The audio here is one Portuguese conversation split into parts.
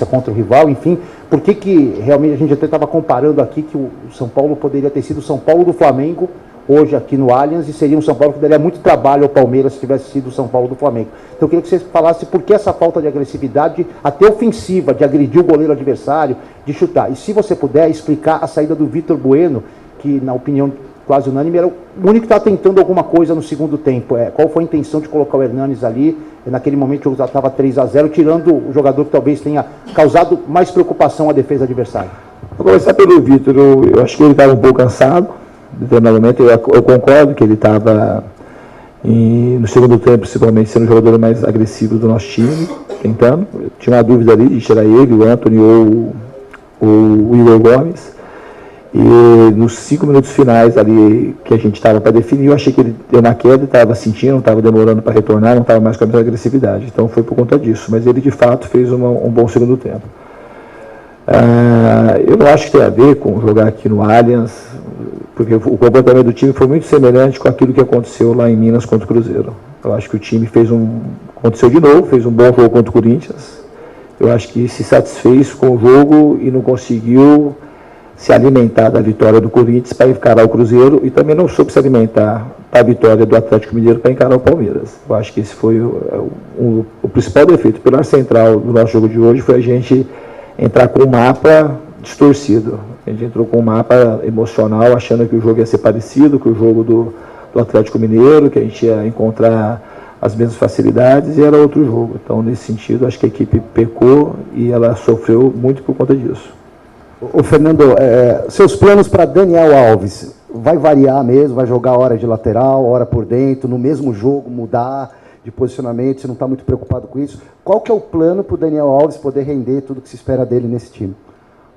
contra o rival, enfim, por que realmente a gente até estava comparando aqui que o São Paulo poderia ter sido o São Paulo do Flamengo hoje aqui no Allianz e seria um São Paulo que daria muito trabalho ao Palmeiras se tivesse sido o São Paulo do Flamengo. Então eu queria que você falasse por que essa falta de agressividade, até ofensiva, de agredir o goleiro adversário, de chutar. E se você puder explicar a saída do Vitor Bueno, que na opinião quase unânime era o único que estava tentando alguma coisa no segundo tempo. Qual foi a intenção de colocar o Hernanes ali? Naquele momento o jogo já estava 3-0, tirando o jogador que talvez tenha causado mais preocupação à defesa adversária. Vou começar pelo Vitor. Eu acho que ele estava um pouco cansado, determinadamente. Eu concordo que ele estava, no segundo tempo, principalmente, sendo o jogador mais agressivo do nosso time, tentando. Eu tinha uma dúvida ali de tirar ele, o Antony ou o Igor Gomes. E nos 5 minutos finais ali que a gente estava para definir, eu achei que ele deu uma queda, estava sentindo, não estava demorando para retornar, não estava mais com a mesma agressividade. Então foi por conta disso. Mas ele de fato fez um bom segundo tempo. Eu não acho que tem a ver com jogar aqui no Allianz, porque o comportamento do time foi muito semelhante com aquilo que aconteceu lá em Minas contra o Cruzeiro. Eu acho que o time aconteceu de novo, fez um bom jogo contra o Corinthians. Eu acho que se satisfez com o jogo e não conseguiu se alimentar da vitória do Corinthians para encarar o Cruzeiro e também não soube se alimentar da vitória do Atlético Mineiro para encarar o Palmeiras. Eu acho que esse foi o principal defeito. O pilar central do nosso jogo de hoje foi a gente entrar com um mapa distorcido. A gente entrou com um mapa emocional, achando que o jogo ia ser parecido com o jogo do Atlético Mineiro, que a gente ia encontrar as mesmas facilidades, e era outro jogo. Então, nesse sentido, acho que a equipe pecou e ela sofreu muito por conta disso. Ô Fernando, seus planos para Daniel Alves, vai variar mesmo? Vai jogar hora de lateral, hora por dentro, no mesmo jogo, mudar de posicionamento? Você não está muito preocupado com isso? Qual que é o plano para o Daniel Alves poder render tudo que se espera dele nesse time?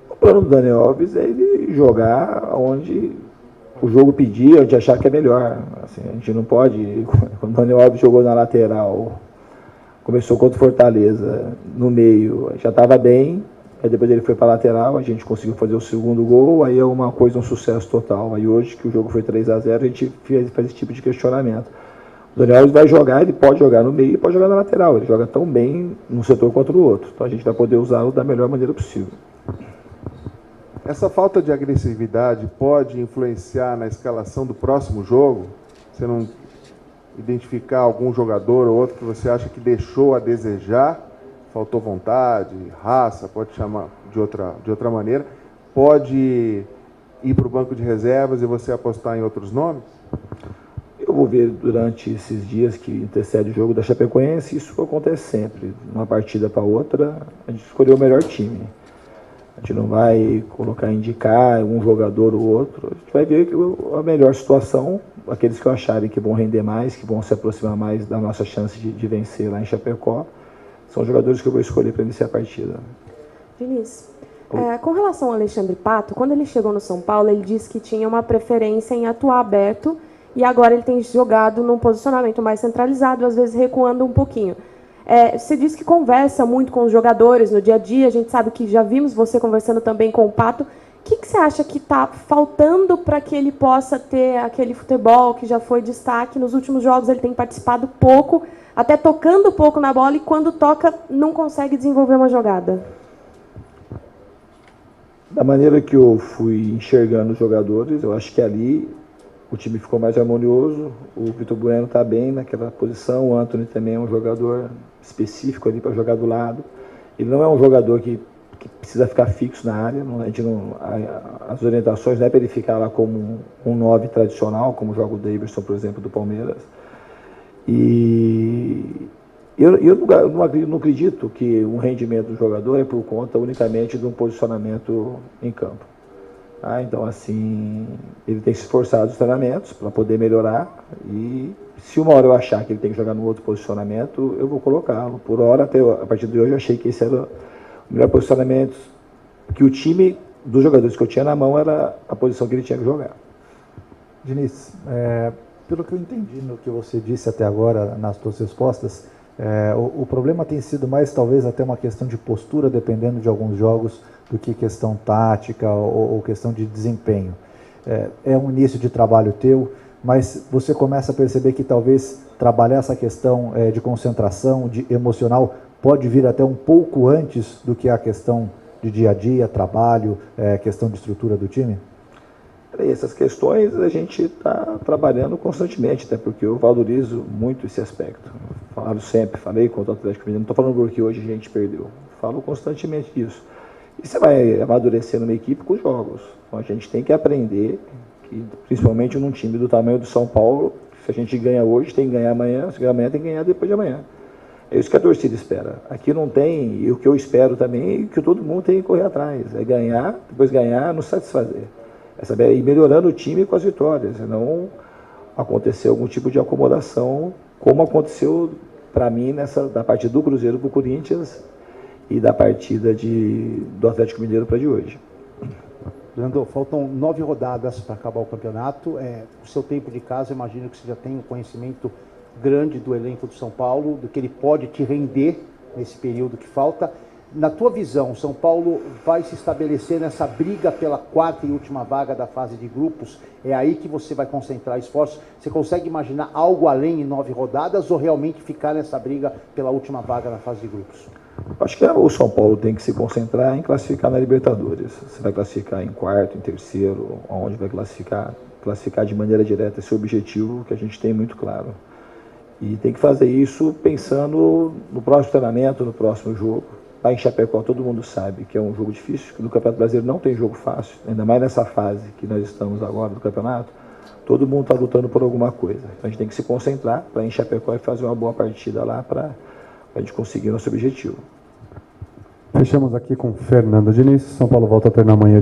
O plano do Daniel Alves é ele jogar onde o jogo pedir, onde achar que é melhor. Assim, a gente não pode... Quando o Daniel Alves jogou na lateral, começou contra o Fortaleza, no meio, já estava bem. Aí depois ele foi para a lateral, a gente conseguiu fazer o segundo gol, aí é uma coisa, um sucesso total. Aí hoje, que o jogo foi 3-0, a gente faz esse tipo de questionamento. O Daniel Alves vai jogar, ele pode jogar no meio e pode jogar na lateral. Ele joga tão bem num setor quanto no outro. Então a gente vai poder usá-lo da melhor maneira possível. Essa falta de agressividade pode influenciar na escalação do próximo jogo? Você não identificar algum jogador ou outro que você acha que deixou a desejar? Faltou vontade, raça, pode chamar de outra maneira, pode ir para o banco de reservas e você apostar em outros nomes? Eu vou ver durante esses dias que antecede o jogo da Chapecoense, isso acontece sempre. De uma partida para outra, a gente escolheu o melhor time. A gente não vai indicar um jogador ou outro, a gente vai ver a melhor situação, aqueles que acharem que vão render mais, que vão se aproximar mais da nossa chance de vencer lá em Chapecó. São jogadores que eu vou escolher para iniciar a partida. Vinícius, com relação ao Alexandre Pato, quando ele chegou no São Paulo, ele disse que tinha uma preferência em atuar aberto e agora ele tem jogado num posicionamento mais centralizado, às vezes recuando um pouquinho. Você disse que conversa muito com os jogadores no dia a dia, a gente sabe que já vimos você conversando também com o Pato. O que você acha que está faltando para que ele possa ter aquele futebol que já foi destaque? Nos últimos jogos ele tem participado pouco, até tocando pouco na bola, e quando toca não consegue desenvolver uma jogada. Da maneira que eu fui enxergando os jogadores, eu acho que ali o time ficou mais harmonioso. O Vitor Bueno está bem naquela posição, o Antony também é um jogador específico ali para jogar do lado. Ele não é um jogador que precisa ficar fixo na área, as orientações não é para ele ficar lá como um 9 tradicional, como joga o Davidson, por exemplo, do Palmeiras. E eu não acredito que um rendimento do jogador é por conta unicamente de um posicionamento em campo. Então, assim, ele tem se esforçado nos treinamentos para poder melhorar, e se uma hora eu achar que ele tem que jogar no outro posicionamento, eu vou colocá-lo. Por hora, até a partir de hoje, eu achei que esse era o melhor posicionamento, que o time dos jogadores que eu tinha na mão era a posição que ele tinha que jogar. Diniz, pelo que eu entendi no que você disse até agora nas suas respostas, o problema tem sido mais talvez até uma questão de postura, dependendo de alguns jogos, do que questão tática ou questão de desempenho. É um início de trabalho teu, mas você começa a perceber que talvez trabalhar essa questão de concentração, de emocional, pode vir até um pouco antes do que a questão de dia a dia, trabalho, questão de estrutura do time? Essas questões a gente está trabalhando constantemente, até porque eu valorizo muito esse aspecto. Falei contra o Atlético Mineiro, não estou falando porque hoje a gente perdeu. Falo constantemente disso. E você vai amadurecer numa equipe com jogos. Então a gente tem que aprender, que, principalmente num time do tamanho do São Paulo, se a gente ganha hoje, tem que ganhar amanhã, se ganhar amanhã, tem que ganhar depois de amanhã. É isso que a torcida espera. Aqui não tem, e o que eu espero também, é que todo mundo tem que correr atrás. É ganhar, depois ganhar, nos satisfazer. É saber ir melhorando o time com as vitórias, e não acontecer algum tipo de acomodação, como aconteceu para mim da partida do Cruzeiro para o Corinthians e da partida do Atlético Mineiro para de hoje. Leandro, faltam 9 rodadas para acabar o campeonato. O seu tempo de casa, eu imagino que você já tem um conhecimento grande do elenco do São Paulo, do que ele pode te render nesse período que falta. Na tua visão, o São Paulo vai se estabelecer nessa briga pela 4ª e última vaga da fase de grupos? É aí que você vai concentrar esforços? Você consegue imaginar algo além em 9 rodadas ou realmente ficar nessa briga pela última vaga na fase de grupos? Acho que o São Paulo tem que se concentrar em classificar na Libertadores. Você vai classificar em 4º, em 3º, onde vai classificar de maneira direta, esse é o objetivo que a gente tem muito claro. E tem que fazer isso pensando no próximo treinamento, no próximo jogo. Lá em Chapecó todo mundo sabe que é um jogo difícil, que no Campeonato Brasileiro não tem jogo fácil, ainda mais nessa fase que nós estamos agora do campeonato, todo mundo está lutando por alguma coisa. Então a gente tem que se concentrar para ir em Chapecó e fazer uma boa partida lá para a gente conseguir o nosso objetivo. Fechamos aqui com Fernando Diniz. São Paulo volta a treinar amanhã.